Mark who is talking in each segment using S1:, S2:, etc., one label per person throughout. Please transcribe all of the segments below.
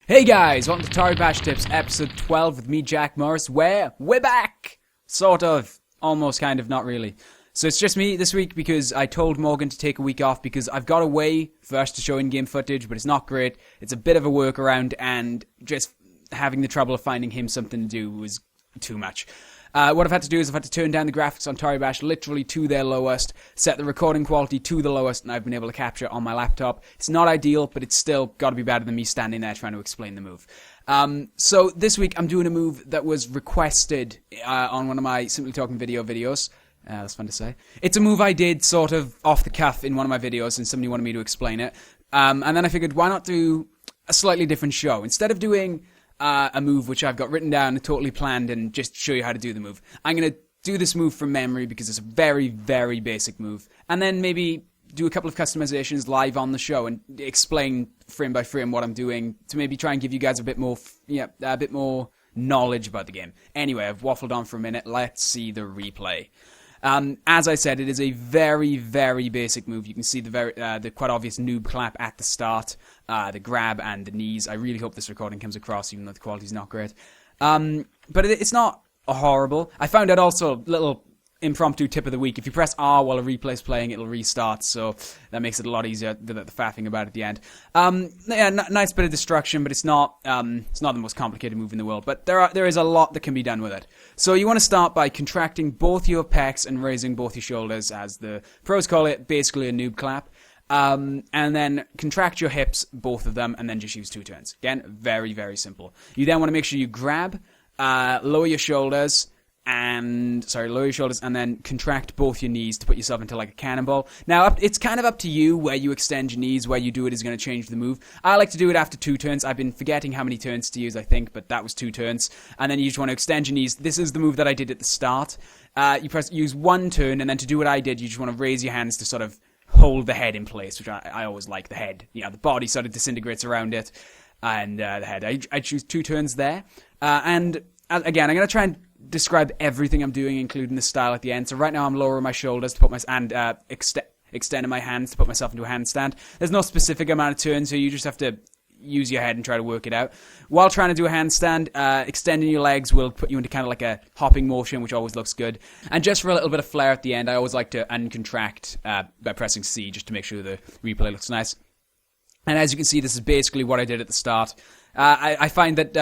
S1: Hey guys, welcome to Toribash Tips, episode 12 with me, Jack Morris, where we're back! Sort of. Almost, kind of, not really. So it's just me this week because I told Morgan to take a week off because I've got a way for us to show in-game footage, but it's not great. It's a bit of a workaround, and just having the trouble of finding him something to do was too much. What I've had to do is I've had to turn down the graphics on Toribash literally to their lowest, set the recording quality to the lowest, and I've been able to capture it on my laptop. It's not ideal, but it's still got to be better than me standing there trying to explain the move. So this week I'm doing a move that was requested on one of my Simply Talking videos. That's fun to say. It's a move I did sort of off the cuff in one of my videos, and somebody wanted me to explain it. And then I figured, why not do a slightly different show? Instead of doing a move which I've got written down and totally planned and just show you how to do the move, I'm going to do this move from memory because it's a very, very basic move. And then maybe do a couple of customizations live on the show and explain frame by frame what I'm doing to maybe try and give you guys a bit more knowledge about the game. Anyway, I've waffled on for a minute. Let's see the replay. As I said, it is a very, very basic move. You can see the quite obvious noob clap at the start, the grab and the knees. I really hope this recording comes across, even though the quality's not great. But it's not horrible. I found out also, little impromptu tip of the week, if you press R while a replay's playing, it'll restart, so that makes it a lot easier, the faffing about at the end. Nice bit of destruction, but it's not the most complicated move in the world, but there is a lot that can be done with it. So you want to start by contracting both your pecs and raising both your shoulders, as the pros call it, basically a noob clap. And then contract your hips, both of them, and then just use 2 turns. Again, very, very simple. You then want to make sure you grab, lower your shoulders, and then contract both your knees to put yourself into like a cannonball. Now, it's kind of up to you where you extend your knees. Where you do it is going to change the move. I like to do it after 2 turns. I've been forgetting how many turns to use, I think, but that was 2 turns. And then you just want to extend your knees. This is the move that I did at the start. Use 1 turn, and then to do what I did, you just want to raise your hands to sort of hold the head in place, which I always like the head. You know, the body sort of disintegrates around it, and the head. I choose 2 turns there. And again, I'm going to try and describe everything I'm doing, including the style at the end. So right now I'm lowering my shoulders to put my extending my hands to put myself into a handstand. There's no specific amount of turns, so you just have to use your head and try to work it out. While trying to do a handstand, extending your legs will put you into kind of like a hopping motion, which always looks good. And just for a little bit of flair at the end, I always like to uncontract by pressing C, just to make sure the replay looks nice. And as you can see, this is basically what I did at the start. I find that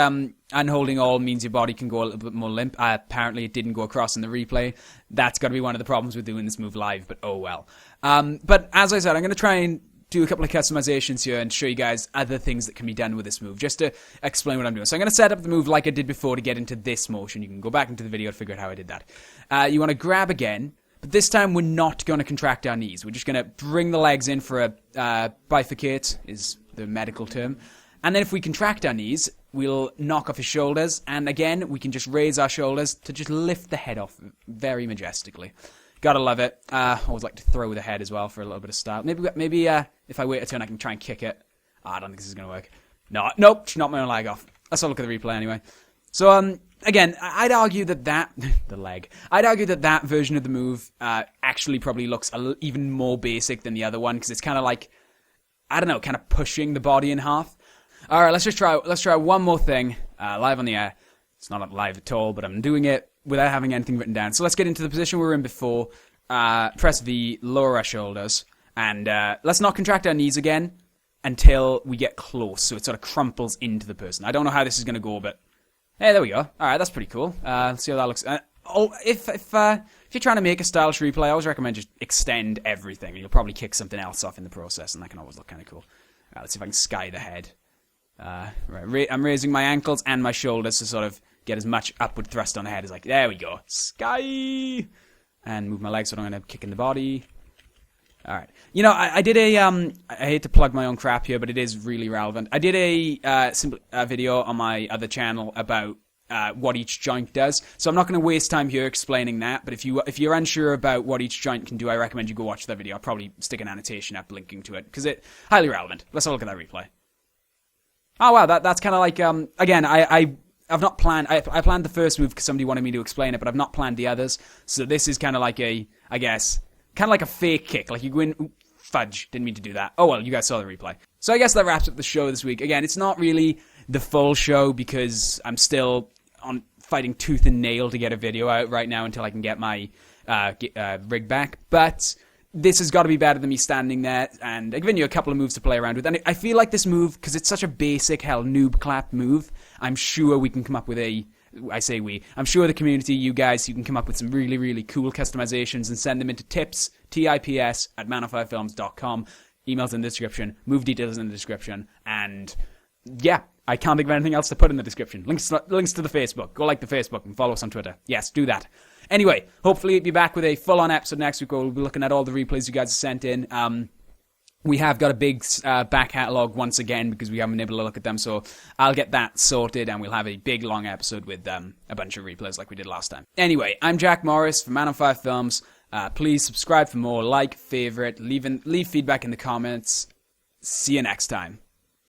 S1: unholding all means your body can go a little bit more limp. Apparently, it didn't go across in the replay. That's got to be one of the problems with doing this move live, but oh well. But as I said, I'm going to try and do a couple of customizations here and show you guys other things that can be done with this move, just to explain what I'm doing. So I'm going to set up the move like I did before to get into this motion. You can go back into the video to figure out how I did that. You want to grab again. But this time, we're not going to contract our knees. We're just going to bring the legs in for a bifurcate, is the medical term. And then if we contract our knees, we'll knock off his shoulders. And again, we can just raise our shoulders to just lift the head off very majestically. Gotta love it. Always like to throw the head as well for a little bit of style. Maybe if I wait a turn, I can try and kick it. I don't think this is going to work. Nope, she knocked my own leg off. Let's have a look at the replay anyway. So, again, I'd argue that I'd argue that version of the move actually probably looks even more basic than the other one, because it's kind of like, I don't know, kind of pushing the body in half. All right, let's try one more thing live on the air. It's not live at all, but I'm doing it without having anything written down. So let's get into the position we were in before. Press V, lower our shoulders, and let's not contract our knees again until we get close, so it sort of crumples into the person. I don't know how this is going to go, but hey, there we go. All right, that's pretty cool. Let's see how that looks. If you're trying to make a stylish replay, I always recommend just extend everything. You'll probably kick something else off in the process, and that can always look kind of cool. Let's see if I can sky the head. Right, I'm raising my ankles and my shoulders to sort of get as much upward thrust on the head as like. There we go. Sky! And move my legs so I don't end up kicking the body. All right. You know, I did I hate to plug my own crap here, but it is really relevant. I did a simple video on my other channel about what each joint does. So I'm not going to waste time here explaining that. But if you're unsure about what each joint can do, I recommend you go watch that video. I'll probably stick an annotation up linking to it because it's highly relevant. Let's have a look at that replay. Oh wow, that's kind of like again, I've not planned. I planned the first move because somebody wanted me to explain it, but I've not planned the others. So this is kind of like I guess, kind of like a fake kick. Like you go in, fudge, didn't mean to do that. Oh well, you guys saw the replay. So I guess that wraps up the show this week. Again, it's not really the full show because I'm still fighting tooth and nail to get a video out right now until I can get my rig back. But this has got to be better than me standing there, and I've given you a couple of moves to play around with. And I feel like this move, because it's such a basic, noob clap move, I'm sure we can come up with I'm sure the community, you guys, you can come up with some really, really cool customizations and send them into tips, tips, at man5films.com. Emails in the description, move details in the description, and yeah, I can't think of anything else to put in the description. Links to the Facebook. Go like the Facebook and follow us on Twitter. Yes, do that. Anyway, hopefully we'll be back with a full-on episode next week where we'll be looking at all the replays you guys have sent in. We have got a big back catalogue once again because we haven't been able to look at them, so I'll get that sorted and we'll have a big, long episode with a bunch of replays like we did last time. Anyway, I'm Jack Morris from Man on 5 Films. Please subscribe for more, like, favourite, leave feedback in the comments. See you next time.